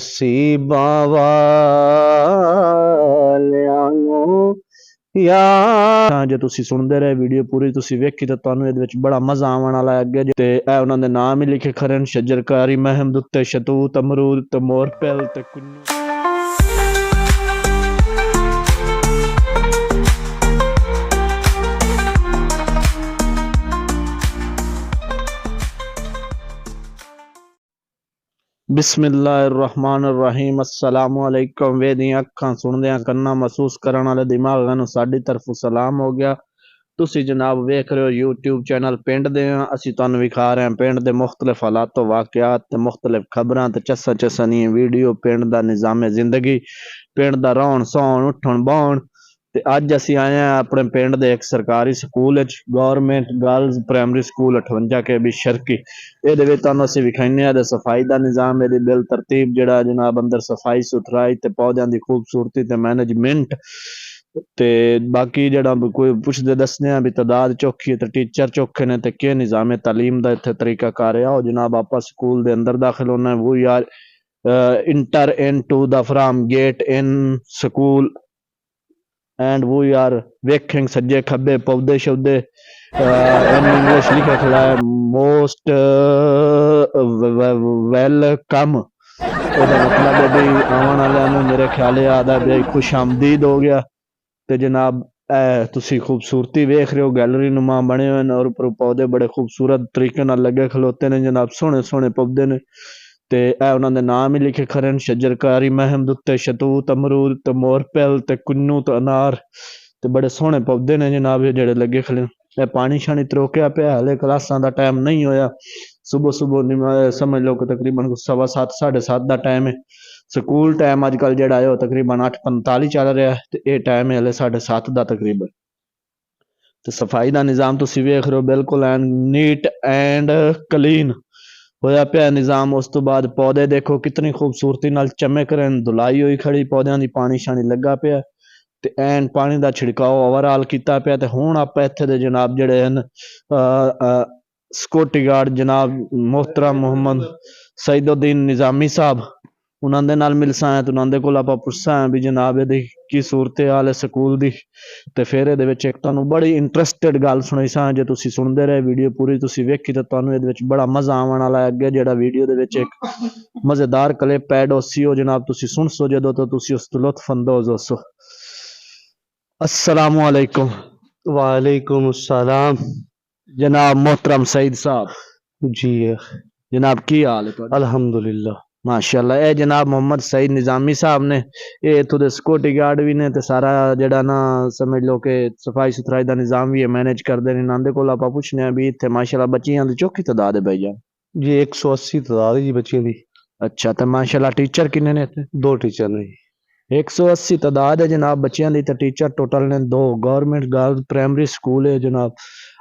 ਨਸੀਬਾਂ ਵਾਲਿਆਂ ਨੂੰ ਯਾਰ ਜੇ ਤੁਸੀਂ ਸੁਣਦੇ ਰਹੇ ਵੀਡੀਓ ਪੂਰੀ ਤੁਸੀਂ ਵੇਖੀ ਤਾਂ ਤੁਹਾਨੂੰ ਇਹਦੇ ਵਿੱਚ ਬੜਾ ਮਜ਼ਾ ਆਉਣ ਵਾਲਾ ਹੈ ਅੱਗੇ ਤੇ ਇਹ ਉਹਨਾਂ ਦੇ ਨਾਮ ਹੀ ਲਿਖੇ ਖਰੇ ਨੇ ਸ਼ਜਰਕਾਰੀ ਮਹਿਮਦ ਉੱਤੇ ਸ਼ਤੂਤ ਅਮਰੂਦ ਤੇ ਮੋਰਪਿਲ ਤੇ ਕੁੰਨੂ बिस्मिल्लाहिर्रहमानिर्रहीम अस्सलामुअलैकुम वे दी अखां सुनदे करना महसूस करने वाले दिमागां नूं साडी तरफों सलाम हो गया। तुसी जनाब वेख रहे हो यूट्यूब चैनल पिंड दे असीं तुहानूं विखा रहे हैं पिंड दे मुख्तलिफ हालात तो वाक़ियात ते मुख्तलिफ खबरां ते चस्सा चस्सनी वीडियो पिंड दा निज़ामे ज़िंदगी पिंड दा रौहन सहन उठण बहण ते अज असीं आए हैं अपने पिंड दे एक सरकारी school government girls primary school 58 KB Sharki ਇਹਦੇ ਵਿੱਚ ਤੁਹਾਨੂੰ ਅਸੀਂ ਵਿਖਾਉਂਦੇ ਹਾਂ ਸਫਾਈ ਦਾ ਨਿਜ਼ਾਮ ਇਹਦੀ ਬਿਲ ਤਰਤੀਬ ਜਿਹੜਾ ਜਨਾਬ ਅੰਦਰ ਸਫਾਈ ਸੁਥਰਾਈ ਤੇ ਪੌਦਿਆਂ ਦੀ ਖੂਬਸੂਰਤੀ ਤੇ ਮੈਨੇਜਮੈਂਟ ਤੇ ਬਾਕੀ ਜਿਹੜਾ ਕੋਈ ਪੁੱਛਦੇ ਦੱਸਦੇ ਆ ਵੀ ਤਾਦਾਦ ਚੌਖੀ ਤੇ ਟੀਚਰ ਚੌਖੇ ਨੇ ਤੇ ਕੀ ਨਿਜ਼ਾਮੇ ਤਾਲੀਮ ਦਾ ਇੱਥੇ ਤਰੀਕਾ ਕਾਰ ਆ ਉਹ ਜਨਾਬ ਆਪਾਂ ਸਕੂਲ ਦੇ ਅੰਦਰ ਦਾਖਲ ਹੋਣਾ ਉਹ ਯਾਰ enter into the firm gate in school and वो यार वेखेंग सज्जे खब्बे पौधे शौधे इन इंग्लिश लिखा खड़ा है मोस्ट वेलकम मतलब है भी आवन वाले मेरे ख्याल आदा भी खुश आमदीद हो गया तो जनाब तुसी खूबसूरती वेख रहे हो गैलरी नुमा बने हुए और उपर पौधे बड़े खूबसूरत तरीके नाल लगे खलोते ने जनाब सोहने सोहने पौधे ने ते उन्हां दे नाम ही लिखे खरे ने शजरकारी महमद उत्ते शतूत अमरूद ते मोरपिल ते कुन्नू ते अनार ते बड़े सोहने पौधे ने जनाब जेड़े लगे खले पानी शानी त्रोकिया पिया हले क्लासां दा टाइम नहीं होया सुबह सुबह समझ लो कि तकरीबन 7:15 7:30 दा टाइम है स्कूल टाइम अजकल जेड़ा है तकरीबन 8:45 चल रहा है ते ये टाइम है हले 7:30 दा तकरीबन ते सफाई दा निज़ाम तुसीं वेख रहे हो बिल्कुल एंड नीट एंड क्लीन होया पिया निज़ाम। उस तो बाद पौधे देखो कितनी खूबसूरती नाल चमक रहे हैं धुलाई हुई खड़ी पौधों की पानी शानी लगा पिया ते एन पानी का छिड़काव ओवरऑल किया पिया ते हुण आपां इत्थे दे जनाब जिहड़े हन सिक्योरिटी गार्ड जनाब मोहतरम मोहम्मद सईदुद्दीन निज़ामी साहब उन्हां दे नाल मिलसां ते उन्हां दे कोल आपां पुछसां भी जनाब इहदी की सूरत हाल है स्कूल दी ते फिर इहदे विच एक तुहानूं बड़ी इंटरस्टिड गल सुणाईसां जे तुसीं सुणदे रहे वीडियो पूरी तुसीं वेखी तां तुहानूं इहदे विच बड़ा मज़ा आउण वाला है अगे जिहड़ा वीडियो दे विच एक मज़ेदार क्लिप ऐड होसी हो जनाब तुसीं सुण सो जदों तो तुसीं उस तो लुत्फ अंदोज़ होसो। अस्सलामु अलैकुम। वालेकुम अस्सलाम जनाब मोहतरम सईद साहब जी जनाब की हाल है तुहाडा? अल्हम्दुलिल्लाह माशाअल्लाह ए जनाब मोहम्मद सईद निज़ामी साहब ने ये इत्थों दे सिक्योरिटी गार्ड भी ने ते सारा जेड़ा ना समझ लो कि सफाई सुथराई दा निज़ाम भी मैनेज करदे ने। इन्हां दे कोल आपां पुछने आ भी इत्थे माशाअल्लाह बच्चियां दी चौखी तादाद है भाईजान जी 180 तादाद है जी बच्चियों की। अच्छा तो माशाअल्लाह टीचर किन्ने ने इत्थे? 2 टीचर ने 180 तादाद है जनाब बच्चियां दी ते टीचर टोटल ने 2 गवर्नमेंट गर्ल्स प्राइमरी स्कूल है जनाब।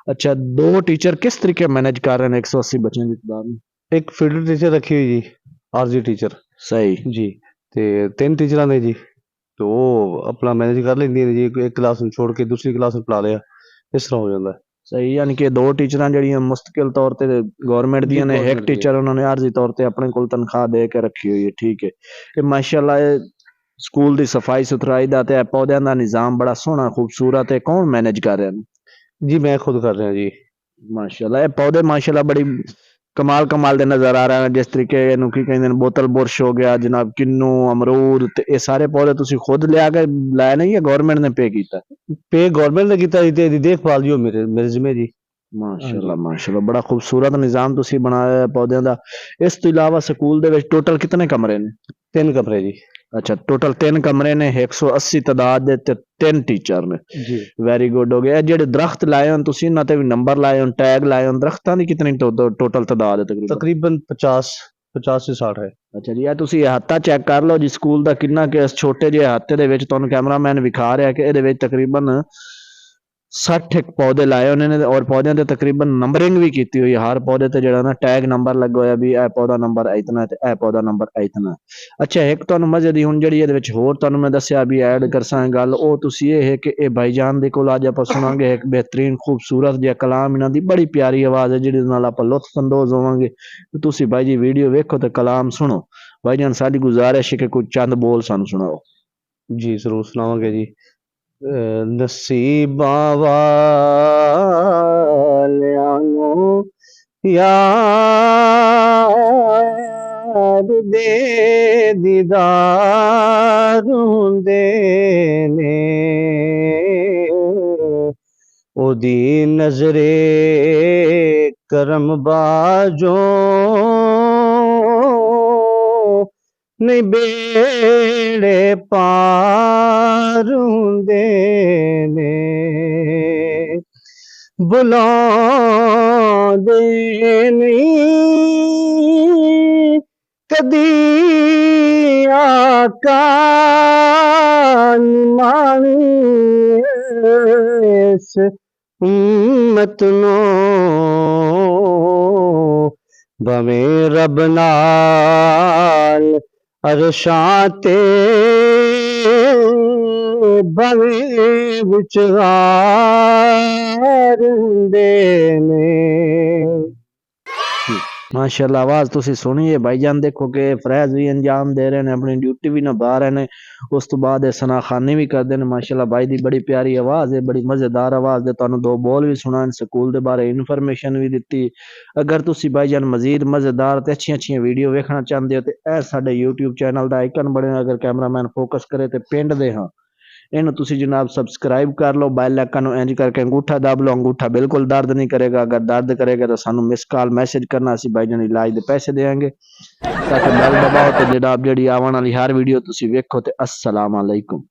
अच्छा 2 टीचर किस तरीके मैनेज कर रहे हैं 180 बच्चियों की तादाद में? एक फील्ड टीचर रखी हुई जी आरजी टीचर सही जी ते 3 टीचर ने जी तो वो अपना मैनेज कर लेंदी ने जी एक क्लास में छोड़ के दूसरी क्लास में पढ़ा लिया इस तरह हो जाता है। सही यानी कि 2 टीचर जड़ियां मुस्तकिल तौर ते गवर्नमेंट दी ने एक टीचर उन्होंने आरजी तौर ते अपने कोल तनख्वाह दे के रखी हुई है ठीक है। ये माशाअल्लाह स्कूल दी सफाई सुथराई दा ते पौधों दा निज़ाम बड़ा सोहना खूबसूरत है कौन मैनेज कर रहे हैं जी मैं खुद कर रहा जी माशाअल्लाह ये पौधे माशाअल्लाह बड़ी कमाल कमाल दे नजर आ रहे हैं जिस तरीके इहनूं की कहंदे ने बोतल बुरश हो गया जनाब किन्नू अमरूद ते ये सारे पौधे तुसीं खुद लिया के लाए नहीं या गवर्नमेंट ने पे कीता? पे गवर्नमेंट ने कीता जी ते देखभाल जी मेरे जिम्मे जी माशाअल्लाह माशाअल्लाह बड़ा खूबसूरत निज़ाम तुसीं बनाया है पौधों का। इस तो इलावा स्कूल दे विच टोटल कितने कमरे ने? 3 कमरे जी। अच्छा टोटल 3 कमरे ने 180 तादाद दे 3 टीचर ने जी वेरी गुड हो गया। जेडे दरख्त लाए हो तुसीं इन्हां ते भी नंबर लाए हो टैग लाए हो दरख्तां दी कितनी टोटल तादाद है? तकरीबन 50 से 60 है। अच्छा जी तुसीं हाथा चेक कर लो जी स्कूल दा किन्ना कि इस छोटे जे हाथे दे विच तुहानूं कैमरामैन विखा रहा है कि इहदे विच तकरीबन 60 पौधे लाए उन्होंने और पौधों ते तकरीबन नंबरिंग भी की हुई है हर पौधे ते जेड़ा ना टैग नंबर लगा होया भी पौधा नंबर इतना ते पौधा नंबर इतना। अच्छा एक तुहानूं मजे दी हुण जिहड़ी इहदे विच होर तुहानूं मैं दस्सिया भी ऐड करसां गल ओह तुसीं इह है कि इह भाईजान दे कोल अज आपां सुणांगे एक बेहतरीन खूबसूरत जिहा कलाम इन्हां दी बड़ी प्यारी आवाज़ है जिहदे नाल आपां लुत्फ अंदोज़ होवांगे तुसीं भाई जी वीडियो वेखो ते कलाम सुनो ਭਾਈਜਾਨ ਸਾਡੀ ਗੁਜ਼ਾਰਿਸ਼ ਹੈ ਕਿ ਕੁਝ ਚੰਦ ਬੋਲ ਸਾਨੂੰ ਸੁਣਾਓ। ਜੀ ਜ਼ਰੂਰ ਸੁਣਾਵਾਂਗੇ ਜੀ। ਨਸੀਬਾਂ ਵਾਲਿਆਂ ਨੂੰ ਯਾਰ ਦੇ ਦੀਦਾਰ ਹੁੰਦੇ ਨੇ, ਉਹਦੀ ਨਜ਼ਰੇ ਕਰਮ ਬਾਝੋਂ ਨਹੀਂ ਬੇੜੇ ਪਾਰ ਹੁੰਦੇ ਨੇ, ਬੁਲਾਉਂਦੇ ਨਹੀਂ ਕਦੀ ਆਕਾ ਨਿਮਾਣੀ ਇਸ ਉਮਤ ਨੂੰ, ਭਵੇਂ ਰੱਬ ਨਾਲ ਅਰਸ਼ਾਂ ਤੇ ਭਵੇਂ ਵਿਚਾਰ ਹੁੰਦੇ ਨੇ। ਮਾਸ਼ਾਅੱਲਾ ਆਵਾਜ਼ ਤੁਸੀਂ ਸੁਣੀ ਹੈ ਭਾਈਜਾਨ। ਦੇਖੋ ਕਿ ਫਰੈਜ਼ ਵੀ ਅੰਜਾਮ ਦੇ ਰਹੇ ਨੇ, ਆਪਣੀ ਡਿਊਟੀ ਵੀ ਨਿਭਾ ਰਹੇ ਨੇ, ਉਸ ਤੋਂ ਬਾਅਦ ਇਹ ਸਨਾਖਾਨੀ ਵੀ ਕਰਦੇ ਨੇ। ਮਾਸ਼ਾਅੱਲਾ ਭਾਈ ਦੀ ਬੜੀ ਪਿਆਰੀ ਆਵਾਜ਼ ਹੈ, ਬੜੀ ਮਜ਼ੇਦਾਰ ਆਵਾਜ਼ ਹੈ। ਤੁਹਾਨੂੰ ਦੋ ਬੋਲ ਵੀ ਸੁਣਾਉਣ, ਸਕੂਲ ਦੇ ਬਾਰੇ ਇਨਫੋਰਮੇਸ਼ਨ ਵੀ ਦਿੱਤੀ। ਅਗਰ ਤੁਸੀਂ ਭਾਈਜਾਨ ਮਜ਼ੀਦ ਮਜ਼ੇਦਾਰ ਤੇ ਅੱਛੀਆਂ ਵੀਡੀਓ ਵੇਖਣਾ ਚਾਹੁੰਦੇ ਹੋ ਤੇ ਇਹ ਸਾਡੇ YouTube ਚੈਨਲ ਦਾ ਆਈਕਨ ਬਣਿਆ, ਅਗਰ ਕੈਮਰਾਮੈਨ ਫੋਕਸ ਕਰੇ ਤੇ ਪਿੰਡ ਦੇ ਹਾਂ, ਇਹਨੂੰ ਤੁਸੀਂ ਜਨਾਬ ਸਬਸਕ੍ਰਾਈਬ ਕਰ ਲਓ। ਬੈਲ ਆਈਕਨ ਨੂੰ ਇੰਜ ਕਰਕੇ ਅੰਗੂਠਾ ਦਬ ਲਓ, ਅੰਗੂਠਾ ਬਿਲਕੁਲ ਦਰਦ ਨਹੀਂ ਕਰੇਗਾ। ਅਗਰ ਦਰਦ ਕਰੇਗਾ ਤਾਂ ਸਾਨੂੰ ਮਿਸ ਕਾਲ ਮੈਸੇਜ ਕਰਨਾ, ਅਸੀਂ ਭਾਈਜਾਨ ਇਲਾਜ ਦੇ ਪੈਸੇ ਦੇਵਾਂਗੇ। ਤਾਂ ਕਿ ਬੈਲ ਦਬਾਓ ਤੇ ਜਨਾਬ ਜਿਹੜੀ ਆਉਣ ਵਾਲੀ ਹਰ ਵੀਡੀਓ ਤੁਸੀਂ ਵੇਖੋ ਤੇ अस्सलाम वालेकुम।